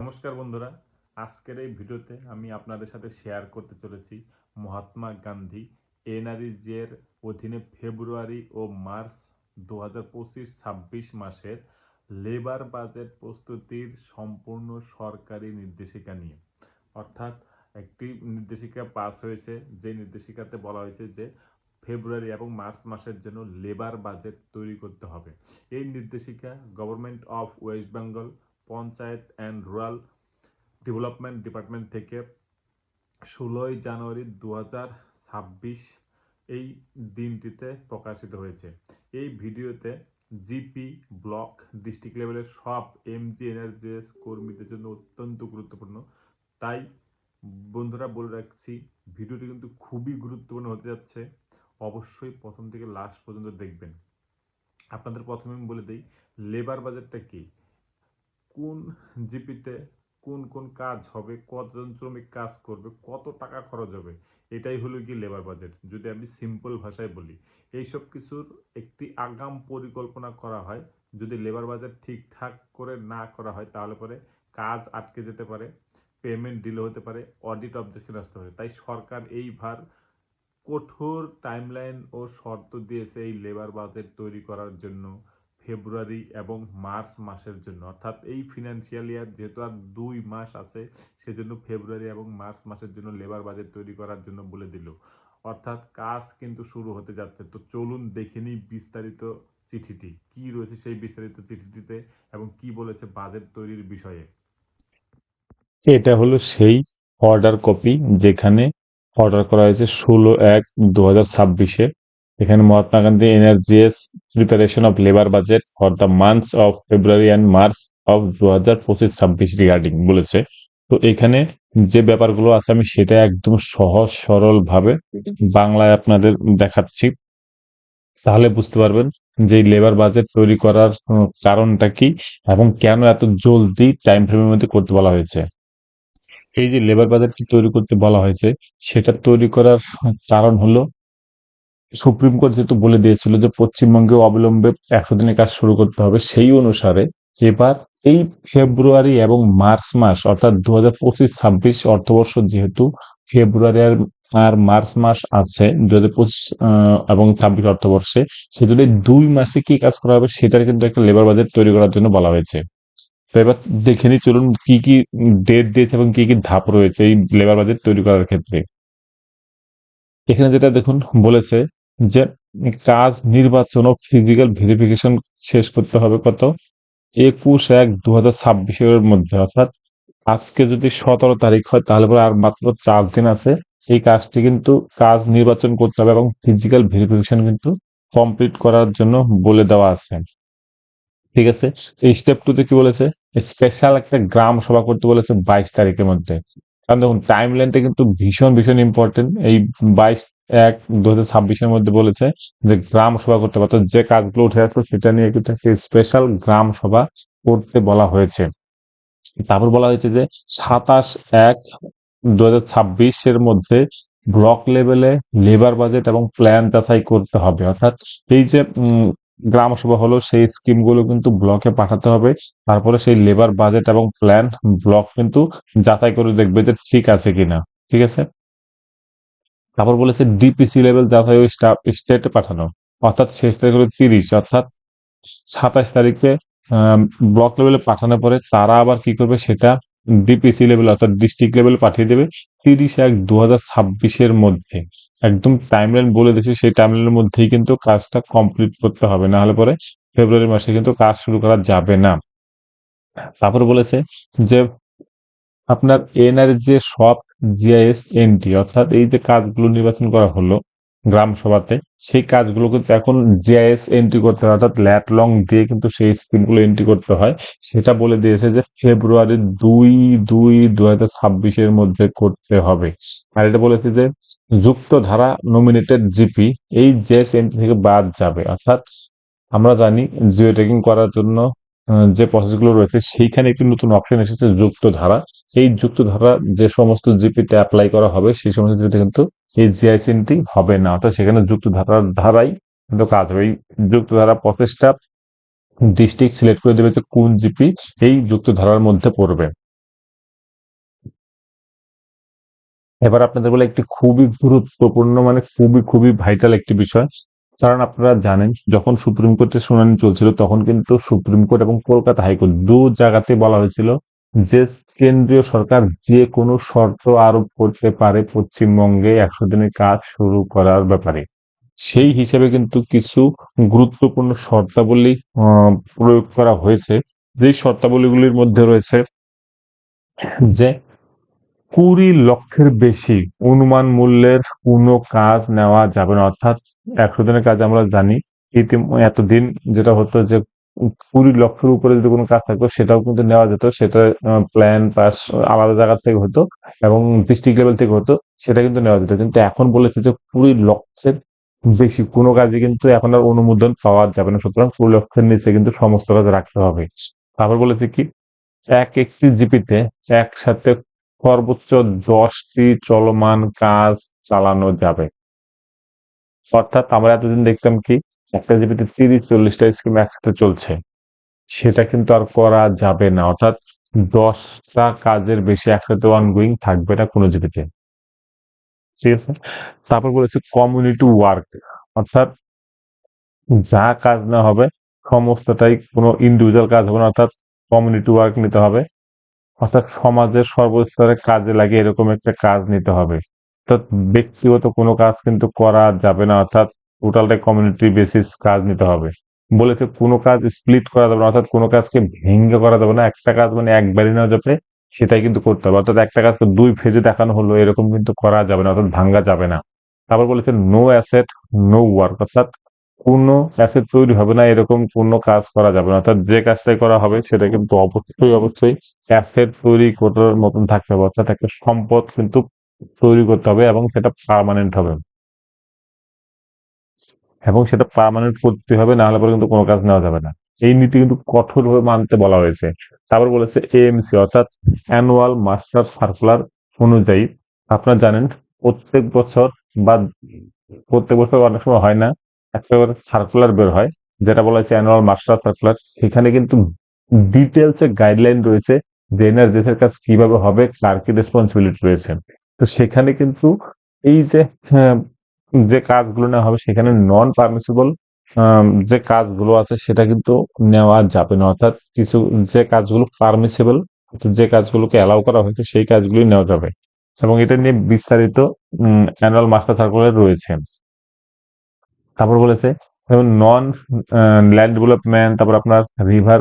নমস্কার বন্ধুরা, আজকের এই ভিডিওতে আমি আপনাদের সাথে শেয়ার করতে চলেছি মহাত্মা গান্ধী এনআরইজির অধীনে ফেব্রুয়ারি ও মার্চ 2025-26 মাসের লেবার বাজেট প্রস্তুতির সম্পূর্ণ সরকারি নির্দেশিকা নিয়ে। অর্থাৎ একটি নির্দেশিকা পাস হয়েছে, যে নির্দেশিকাতে বলা হয়েছে যে ফেব্রুয়ারি এবং মার্চ মাসের জন্য লেবার বাজেট তৈরি করতে হবে। এই নির্দেশিকা government of West Bengal panchayat and rural development department থেকে 16ই জানুয়ারি 2026 এই দিনটিতে প্রকাশিত হয়েছে। এই ভিডিওতে জিপি, ব্লক, ডিস্ট্রিক্ট লেভেলের সব এমজিএনআরজিএস কর্মীদের জন্য অত্যন্ত গুরুত্বপূর্ণ। তাই বন্ধুরা বলে রাখছি, ভিডিওটি কিন্তু খুবই গুরুত্বপূর্ণ হতে যাচ্ছে। অবশ্যই প্রথম থেকে লাস্ট পর্যন্ত দেখবেন। আপনাদের প্রথমে আমি বলে দিই, লেবার বাজেটটা কি, কোন জিপিতে কোন কোন কাজ হবে, কতজন শ্রমিক কাজ করবে, কত টাকা খরচ হবে, এটাই হলো কি লেবার বাজেট। যদি আমি সিম্পল ভাষায় বলি, এইসব কিছুর একটি আগাম পরিকল্পনা করা হয়। যদি লেবার বাজেট ঠিকঠাক করে না করা হয় তাহলে পরে কাজ আটকে যেতে পারে, পেমেন্ট ডিলে হতে পারে, অডিট অবজেকশন আসতে পারে। তাই সরকার এইবার কঠোর টাইমলাইন ও শর্ত দিয়েছে এই লেবার বাজেট তৈরি করার জন্য ফেব্রুয়ারি এবং মার্চ মাসের জন্য। অর্থাৎ এই ফিনান্সিয়াল ইয়ার যেহেতু আর 2 মাস আছে, সেজন্য ফেব্রুয়ারি এবং মার্চ মাসের জন্য লেবার বাজেট তৈরি করার জন্য বলে দিল। অর্থাৎ কাজ কিন্তু শুরু হতে যাচ্ছে। তো চলুন দেখে নিই বিস্তারিত চিঠিটি কি রয়েছে, সেই বিস্তারিত চিঠিটিতে এবং কি বলেছে বাজেট তৈরির বিষয়ে। এটা হলো সেই অর্ডার কপি যেখানে অর্ডার করা হয়েছে 16/1/2026-এ। এখানে Mahatma Gandhi NRGS preparation of labour budget for the months of February and March of 2025-26 regarding বলেছে। তো এখানে যে ব্যাপারগুলো আছে আমি সেটা একদম সহজ সরল ভাবে বাংলায় আপনাদের দেখাচ্ছি, তাহলে বুঝতে পারবেন যে লেবার বাজেট তৈরি করার কারণটা কি এবং কেন এত জলদি টাইম ফ্রেমের মধ্যে করতে বলা হয়েছে। এই যে লেবার বাজেটটি তৈরি করতে বলা হয়েছে, সেটা তৈরি করার কারণ হলো সুপ্রিম কোর্ট যেহেতু বলে দিয়েছিল যে পশ্চিমবঙ্গে অবিলম্বে 100 দিনের কাজ শুরু করতে হবে, সেই অনুসারে এবার এই ফেব্রুয়ারি এবং মার্চ মাস অর্থাৎ 2025-26 অর্থবর্ষ যেহেতু ফেব্রুয়ারি আর মার্চ মাস আছে 2025 এবং 26 অর্থবর্ষে, সেজন্য 2 মাসে কি কাজ করা হবে সেটার কিন্তু একটা লেবার বাজেট তৈরি করার জন্য বলা হয়েছে। তো এবার দেখে নিই চলুন কি কি ডেট দিয়েছে এবং কি কি ধাপ রয়েছে এই লেবার বাজেট তৈরি করার ক্ষেত্রে। এখানে যেটা দেখুন বলেছে যে কাজ, নির্বাচন ও ফিজিক্যাল ভেরিফিকেশন শেষ করতে হবে কত 21/1/2026 মধ্যে। অর্থাৎ আজকে যদি 17 তারিখ হয় তাহলে পরে আর মাত্র 4 দিন আছে এই কাজটি কিন্তু কাজ নির্বাচন করতে হবে এবং ফিজিক্যাল ভেরিফিকেশন কিন্তু কমপ্লিট করার জন্য বলে দেওয়া আছে। ঠিক আছে, এই স্টেপ 2 তে কি বলেছে, স্পেশাল একটা গ্রাম সভা করতে বলেছে 22 তারিখের মধ্যে। কারণ দেখুন টাইম লাইনটা কিন্তু ভীষণ ভীষণ ইম্পর্টেন্ট। এই 22/1/2026 মধ্যে বলেছে যে গ্রাম সভা করতে হবে, অর্থাৎ যে কাজগুলো উঠে আসলো সেটা নিয়ে কিন্তু একটা স্পেশাল গ্রাম সভা করতে বলা হয়েছে। তারপর বলা হয়েছে যে 27/1/2026 এর মধ্যে ব্লক লেভেলে লেবার বাজেট এবং প্ল্যান যাচাই করতে হবে। অর্থাৎ এই যে গ্রাম সভা হলো, সেই স্কিম গুলো কিন্তু ব্লকে পাঠাতে হবে। তারপরে সেই লেবার বাজেট এবং প্ল্যান ব্লক কিন্তু যাচাই করে দেখবে যে ঠিক আছে কিনা। ঠিক আছে, তারপর বলেছে ডিপিসি লেভেল যাচাই ওই স্টেটে পাঠানো। অর্থাৎ শেষ তারিখ হলো 30, অর্থাৎ 27 তারিখে ব্লক লেভেলে পাঠানোর পরে তারা আবার কি করবে সেটা ডিপিসি লেভেল অর্থাৎ ডিস্ট্রিক্ট লেভেলে পাঠিয়ে দেবে 30/1/2026 মধ্যে। একদম টাইমলাইন বলে দিয়েছে, সেই টাইমলাইনের মধ্যেই কিন্তু কাজটা কমপ্লিট করতে হবে, না হলে পরে ফেব্রুয়ারি মাসে কিন্তু কাজ শুরু করা যাবে না। তারপর বলেছে যে আপনার এনআর যে সব জিআইএস এন্ট্রি অর্থাৎ এই যে কাজগুলো নির্বাচন করা হলো গ্রাম সভাতে, সেই কাজগুলো কিন্তু এখন জিআইএস এন্ট্রি করতে হয়, অর্থাৎ ল্যাট লং দিয়ে কিন্তু সেই স্কিমগুলো এন্ট্রি করতে হয়। সেটা বলে দিয়েছে যে ফেব্রুয়ারি 2/2/2026 মধ্যে করতে হবে। আর এটা বলেছে যে যুক্ত ধারা নমিনেটেড জিপি এই জিআইএস এন্ট্রি থেকে বাদ যাবে। অর্থাৎ আমরা জানি জিও ট্যাগিং করার জন্য যে প্রসেসগুলো রয়েছে সেইখানে একটি নতুন অপশন এসেছে যুক্ত ধারা। এই যুক্ত ধারা যে সমস্ত জিপিতে অ্যাপ্লাই করা হবে সেই সমস্ত জিপিতে কিন্তু এই জিআইসিএনটি হবে না, অর্থাৎ সেখানে যুক্ত ধারার ধারাই কিন্তু কাজ হবে। এই যুক্ত ধারা প্রসেসটা ডিস্ট্রিক্ট সিলেক্ট করে দেবে যে কোন জিপি এই যুক্ত ধারার মধ্যে পড়বে। এবার আপনাদের বলে একটি খুবই গুরুত্বপূর্ণ মানে খুবই খুবই ভাইটাল একটি বিষয়। কারণ আপনারা জানেন যখন সুপ্রিম কোর্টে শুনানি চলছিল তখন কিন্তু সুপ্রিম কোর্ট এবং কলকাতা হাইকোর্ট দু জায়গাতে বলা হয়েছিল যে কেন্দ্রীয় সরকার যে কোনো শর্ত আরোপ করতে পারে পশ্চিমবঙ্গে 100 দিনের কাজ শুরু করার ব্যাপারে। সেই হিসেবে কিন্তু কিছু গুরুত্বপূর্ণ শর্তাবলী প্রয়োগ করা হয়েছে। যেই শর্তাবলীগুলির মধ্যে রয়েছে যে 20 লক্ষের বেশি অনুমান মূল্যের কোনো কাজ নেওয়া যাবে না। অর্থাৎ 100 দিনের কাজ আমরা জানি এতদিন যেটা হতো যে 20 লক্ষের উপরে যদি কোনো কাজ থাকতো সেটাও কিন্তু নেওয়া যেত, সেটা প্ল্যান পাস আলাদা জায়গা থেকে হতো এবং ডিস্ট্রিক্ট লেভেল থেকে হতো, সেটা কিন্তু নেওয়া যেত। কিন্তু এখন বলেছে যে 20 লক্ষের বেশি কোনো কাজে কিন্তু এখন আর অনুমোদন পাওয়া যাবে না, সুতরাং 20 লক্ষের নিচে কিন্তু সমস্ত কাজ রাখতে হবে। তারপর বলেছে কি একটি জিপিতে একসাথে সর্বোচ্চ 10টি চলমান কাজ চালানো যাবে। অর্থাৎ আমরা এতদিন দেখতাম কি একটা জিপিতে 30-40টা স্কিম একসাথে চলছে, সেটা কিন্তু আর করা যাবে না। অর্থাৎ 10টা কাজের বেশি একসাথে অনগোয়িং থাকবে না কোনো জিপিতে। ঠিক আছে। তারপর বলেছে কমিউনিটি ওয়ার্ক, অর্থাৎ যা কাজ না হবে সমস্তটাই কোনো ইন্ডিভিজুয়াল কাজ হবে না, অর্থাৎ কমিউনিটি ওয়ার্ক নিতে হবে। অর্থাৎ সমাজের সর্বস্তরে কাজে লাগে এরকম একটা কাজ নিতে হবে। অর্থাৎ ব্যক্তিগত কোনো কাজ কিন্তু করা যাবে না, অর্থাৎ টোটালটাই কমিউনিটি বেসিস কাজ নিতে হবে। বলেছে কোনো কাজ স্প্লিট করা যাবে না, অর্থাৎ কোনো কাজকে ভেঙে করা যাবে না। একটা কাজ মানে একবারই নেওয়া যাবে, সেটাই কিন্তু করতে হবে। অর্থাৎ একটা কাজকে 2 ফেজে দেখানো হলো এরকম কিন্তু করা যাবে না, অর্থাৎ ভাঙ্গা যাবে না। তারপর বলেছে নো অ্যাসেট নো ওয়ার্ক, অর্থাৎ কোনো অ্যাসেট তৈরি হবে না এরকম কোনো কাজ করা যাবে না। অর্থাৎ যে কাজটাই করা হবে সেটা কিন্তু অবশ্যই অবশ্যই অ্যাসেট তৈরি করার মতন থাকতে হবে, অর্থাৎ একটা সম্পদ কিন্তু তৈরি করতে হবে এবং সেটা পার্মানেন্ট হবে, এবং সেটা পার্মানেন্ট করতে হবে, না হলে পরে কিন্তু কোনো কাজ নেওয়া যাবে না। এই নীতি কিন্তু কঠোরভাবে মানতে বলা হয়েছে। তারপর বলেছে এএমসি অর্থাৎ অ্যানুয়াল মাস্টার সার্কুলার অনুযায়ী আপনারা জানেন প্রত্যেক বছর বা প্রত্যেক বছর অনেক সময় হয় না, একটা করে সার্কুলার বের হয় যেটা বলা হচ্ছে অ্যানুয়াল মাস্টার সার্কুলার। সেখানে কিন্তু ডিটেলসে গাইডলাইন রয়েছে যে এনআরজিএস এর কাজ কিভাবে হবে, কার কি রেসপন্সিবিলিটি রয়েছে। তো সেখানে কিন্তু এই যে যে কাজগুলো নেওয়া হবে সেখানে নন পারমিসিবল যে কাজগুলো আছে সেটা কিন্তু নেওয়া যাবে না। অর্থাৎ কিছু যে কাজগুলো পারমিসিবল, যে কাজগুলোকে অ্যালাউ করা হয়েছে সেই কাজগুলোই নেওয়া যাবে, এবং এটা নিয়ে বিস্তারিত অ্যানুয়াল মাস্টার সার্কুলার রয়েছে। তারপর বলেছে যেমন নন ল্যান্ড ডেভেলপমেন্ট, তারপর আপনার রিভার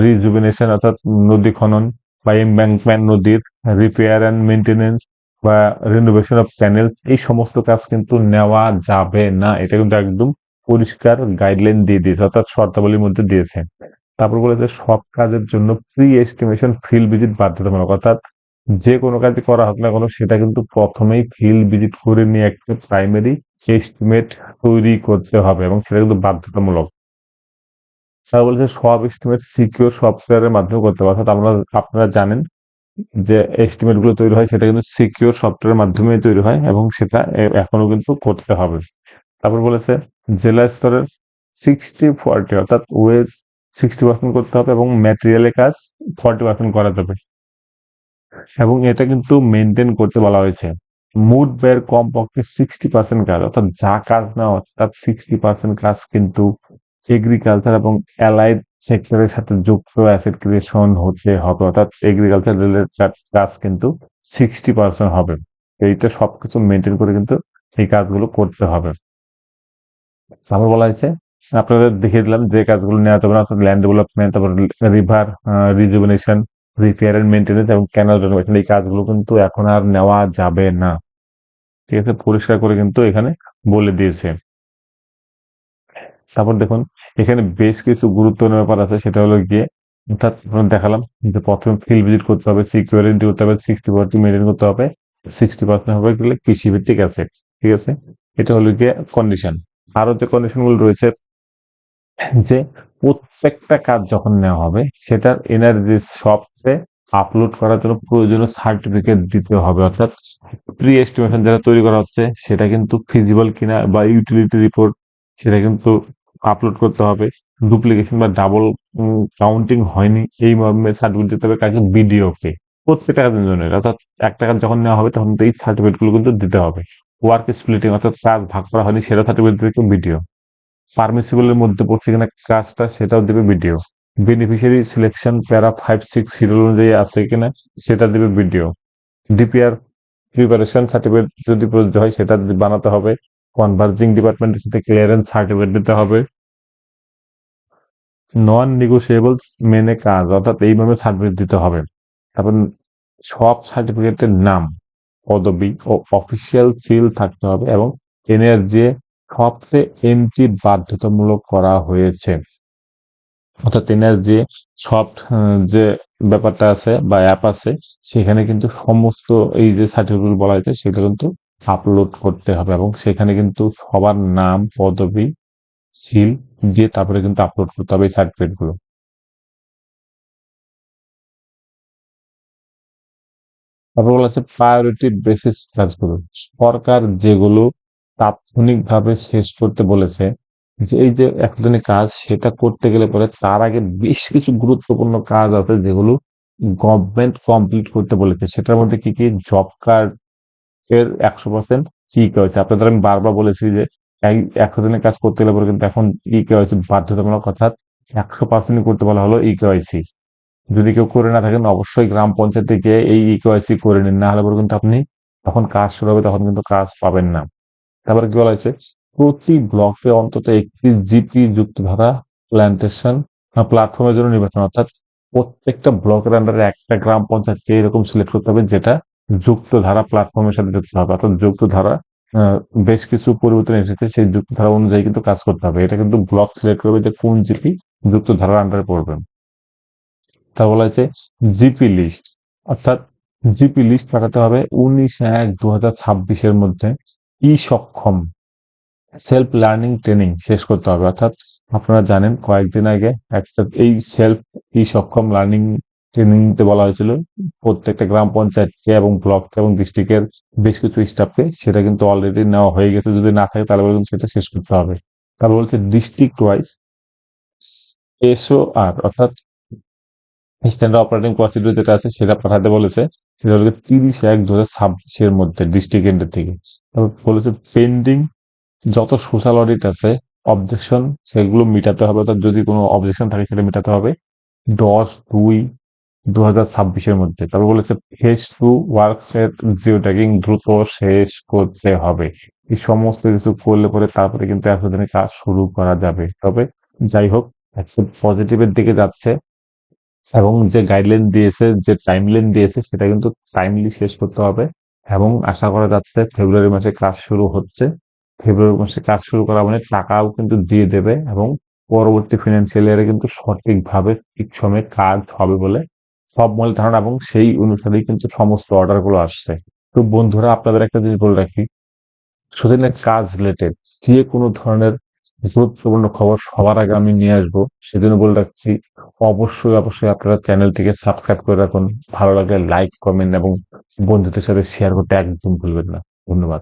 রিজুভিনেশন অর্থাৎ নদী খনন বা এমব্যাঙ্কমেন্ট নদীর রিপেয়ার অ্যান্ড মেনটেনেন্স বা রিনোভেশন অফ ক্যানেলস, এই সমস্ত কাজ কিন্তু নেওয়া যাবে না। এটা কিন্তু একদম পরিষ্কার গাইডলাইন দিয়ে দিয়েছে, অর্থাৎ শর্তাবলীর মধ্যে দিয়েছে। তারপর বলেছে সব কাজের জন্য প্রি এস্টিমেশন ফিল্ড ভিজিট বাধ্যতামূলক, অর্থাৎ যে কোনো কাজই করা হোক না কেন সেটা কিন্তু প্রথমেই ফিল্ড ভিজিট করে নিয়ে একটা প্রাইমারি এস্টিমেট তৈরি করতে হবে এবং সেটা কিন্তু বাধ্যতামূলক। তারা বলেছে সব এস্টিমেট সিকিউর সফটওয়্যারের মাধ্যমে করতে হবে, অর্থাৎ আপনারা জানেন যে এস্টিমেট গুলো তৈরি হয় সেটা কিন্তু সিকিউর সফটওয়্যারের মাধ্যমে তৈরি হয় এবং সেটা এখনো কিন্তু করতে হবে। তারপর বলেছে জেলা স্তরের 60-40 অর্থাৎ ওয়েজ 60% করতে হবে এবং ম্যাটেরিয়ালের কাজ 40% করা যাবে, এবং এটা কিন্তু মেনটেন করতে বলা হয়েছে। মোট ব্যয়ের কমপক্ষে 60% কাজ, অর্থাৎ যা কাজ না অর্থাৎ 60% কাজ কিন্তু এগ্রিকালচার এবং অ্যালাইড সেক্টরের সাথে যুক্ত অ্যাসেট ক্রিয়েশন হতে হবে, অর্থাৎ এগ্রিকালচার রিলেটেড কাজ কিন্তু 60% হবে। এইটা সবকিছু মেনটেন করে কিন্তু এই কাজগুলো করতে হবে। তারপর বলা হয়েছে আপনাদের দেখিয়ে দিলাম যে কাজগুলো নেওয়া যাবে না, অর্থাৎ ল্যান্ড ডেভেলপমেন্ট, তারপর river rejuvenation, repair and maintenance এবং ক্যানাল রিনোভেশন, এই কাজগুলো কিন্তু এখন আর নেওয়া যাবে না। ঠিক আছে, পরিষ্কার করে কিন্তু এখানে বলে দিয়েছে। তারপর দেখুন এখানে বেশ কিছু গুরুত্বপূর্ণ ব্যাপার আছে, সেটা হলো গিয়ে অর্থাৎ দেখালাম যে প্রথমে ফিল্ড ভিজিট করতে হবে, সিকিউরিটি করতে হবে, 60% মেনটেন করতে হবে, 60% হবে গেলে কৃষি ভিত্তিক অ্যাসেট। ঠিক আছে, এটা হলো গিয়ে কন্ডিশন। আরো যে কন্ডিশন গুলো রয়েছে যে প্রত্যেকটা কাজ যখন নেওয়া হবে সেটার এনআরজি সফটওয়্যারে আপলোড করার জন্য প্রয়োজনীয় সার্টিফিকেট দিতে হবে, অর্থাৎ প্রি এস্টিমেশন যেটা তৈরি করা হচ্ছে সেটা কিন্তু ফিজিবল কিনা বা ইউটিলিটি রিপোর্ট সেটা কিন্তু আপলোড করতে হবে। ডুপ্লিকেশন বা ডাবল কাউন্টিং হয়নি এই মর্মে সার্টিফিকেট দিতে হবে কাকে, বিডিও কে। প্রত্যেকটা কাজের জন্য, অর্থাৎ একটা কাজ যখন নেওয়া হবে তখন এই সার্টিফিকেট গুলো কিন্তু দিতে হবে। ওয়ার্ক স্প্লিটিং অর্থাৎ কাজ ভাগ করা হয়নি সেটা সার্টিফিকেট দিবে ভিডিও। পারমিসিবলের মধ্যে পড়ছে কিনা কাজটা সেটাও দিবে ভিডিও। বেনিফিশিয়ারি সিলেকশন প্যারা 5-6 সিরিয়াল অনুযায়ী আছে কিনা সেটা দিবে ভিডিও। ডিপিআর প্রিপারেশন সার্টিফিকেট যদি প্রযোজ্য হয় সেটা বানাতে হবে। কনভার্জিং ডিপার্টমেন্টের সাথে ক্লিয়ারেন্স সার্টিফিকেট দিতে হবে। নন নেগোসিয়েবলস মেনে কাজ অর্থাৎ এইভাবে সার্টিফিকেট দিতে হবে। তারপর সব সার্টিফিকেটের নাম, পদবি ও অফিসিয়াল সিল থাকতে হবে এবং এনআরজি সবচেয়ে এন্ট্রি বাধ্যতামূলক করা হয়েছে। অর্থাৎ এনআরজি সফট যে ব্যাপারটা আছে বা অ্যাপ আছে সেখানে কিন্তু সমস্ত এই যে সার্টিফিকেট বলা হয়েছে সেগুলো কিন্তু আপলোড করতে হবে এবং সেখানে কিন্তু সবার নাম, পদবি, সিল দিয়ে তারপরে কিন্তু আপলোড করতে হবে এই সার্টিফিকেট গুলো। তারপর বলা হচ্ছে প্রায়োরিটি বেসিস কাজগুলো। সরকার যেগুলো তাৎক্ষণিকভাবে শেষ করতে বলেছে, যে এই যে একজনের কাজ সেটা করতে গেলে পরে তার আগে বেশ কিছু গুরুত্বপূর্ণ কাজ আছে যেগুলো গভর্নমেন্ট কমপ্লিট করতে বলেছে। সেটার মধ্যে কি কি? জব কার্ড এর 100% ই কেওয়াইসি। আপনাদের আমি বারবার বলেছি যে এই 100 দিনের কাজ করতে গেলে পরে কিন্তু এখন ই কেওয়াইসি বাধ্যতামূলক, অর্থাৎ 100% করতে বলা হলো ই কেওয়াইসি। যদি কেউ করে না থাকেন অবশ্যই গ্রাম পঞ্চায়েতে গিয়ে এই ইকেওয়াইসি করে নিন, না হলে পরে কিন্তু আপনি যখন কাজ শুরু হবে তখন কিন্তু কাজ পাবেন না। তারপরে কি বলা হয়েছে? প্রতি ব্লকে অন্তত একটি জিপি যুক্ত ধারা প্ল্যান্টেশন প্ল্যাটফর্মের জন্য নির্বাচন, অর্থাৎ প্রত্যেকটা ব্লকের আন্ডারে একটা গ্রাম পঞ্চায়েতকে এরকম সিলেক্ট করতে হবে যেটা যুক্ত ধারা প্ল্যাটফর্মের সাথে যুক্ত হবে, অর্থাৎ যুক্ত ধারা বেশ কিছু পরিবর্তন এসেছে সেই যুক্ত ধারা অনুযায়ী কিন্তু কাজ করতে হবে। এটা কিন্তু ব্লক সিলেক্ট করবে যে কোন জিপি যুক্ত ধারার আন্ডারে পড়বে। তা বলা হয়েছে জিপি লিস্ট, অর্থাৎ জিপি লিস্ট পাঠাতে হবে 19/1/2026 মধ্যে। ই সক্ষম সেলফ লার্নিং ট্রেনিং শেষ করতে হবে, অর্থাৎ আপনারা জানেন কয়েকদিন আগে একটা এই সেলফ ই সক্ষম লার্নিং ট্রেনিং দিতে বলা হয়েছিল প্রত্যেকটা গ্রাম পঞ্চায়েতকে এবং ব্লককে এবং ডিস্ট্রিক্টের বেশ কিছু স্টাফকে। সেটা কিন্তু অলরেডি নেওয়া হয়ে গেছে, যদি না থাকে তাহলে কিন্তু সেটা শেষ করতে হবে। তারপর বলছে ডিস্ট্রিক্ট ওয়াইজ এসওআর, অর্থাৎ স্ট্যান্ডার্ড অপারেটিং প্রসিডিউর যেটা আছে সেটা পাঠাতে বলেছে। সেটা হলো 30/1/2026 মধ্যে ডিস্ট্রিক্ট এন্ডের থেকে। তারপর বলেছে পেন্ডিং যত সোশ্যাল অডিট আছে, অবজেকশন সেগুলো মিটাতে হবে, অর্থাৎ যদি কোনো অবজেকশন থাকে সেটা মিটাতে হবে 10/2/2026 মধ্যে। তারপর বলেছে ফেজ 2 ওয়ার্কস জিও ট্যাগিং দ্রুত শেষ করতে হবে। এই সমস্ত কিছু করলে পরে তারপরে কিন্তু 100 দিনের কাজ শুরু করা যাবে। তবে যাই হোক, একটা পজিটিভের দিকে যাচ্ছে এবং যে গাইডলাইন দিয়েছে, যে টাইমলাইন দিয়েছে সেটা কিন্তু টাইমলি শেষ করতে হবে এবং আশা করা যাচ্ছে ফেব্রুয়ারি মাসে কাজ শুরু হচ্ছে। ফেব্রুয়ারি মাসে কাজ শুরু করা মানে টাকাও কিন্তু দিয়ে দেবে এবং পরবর্তী ফিনান্সিয়াল ইয়ারে কিন্তু সঠিকভাবে ঠিক সময়ে কাজ হবে বলে সব মূল ধারণা এবং সেই অনুসারেই কিন্তু সমস্ত অর্ডার গুলো আসছে। তো বন্ধুরা, আপনাদের একটা জিনিস বলে রাখি, সুদিনের কাজ রিলেটেড যে কোনো ধরনের গুরুত্বপূর্ণ খবর সবার আগে আমি নিয়ে আসবো। সেজন্য বলে রাখছি, অবশ্যই আপনারা চ্যানেলটিকে সাবস্ক্রাইব করে রাখুন। ভালো লাগলে লাইক, কমেন্ট এবং বন্ধুদের সাথে শেয়ার করতে একদম ভুলবেন না। ধন্যবাদ।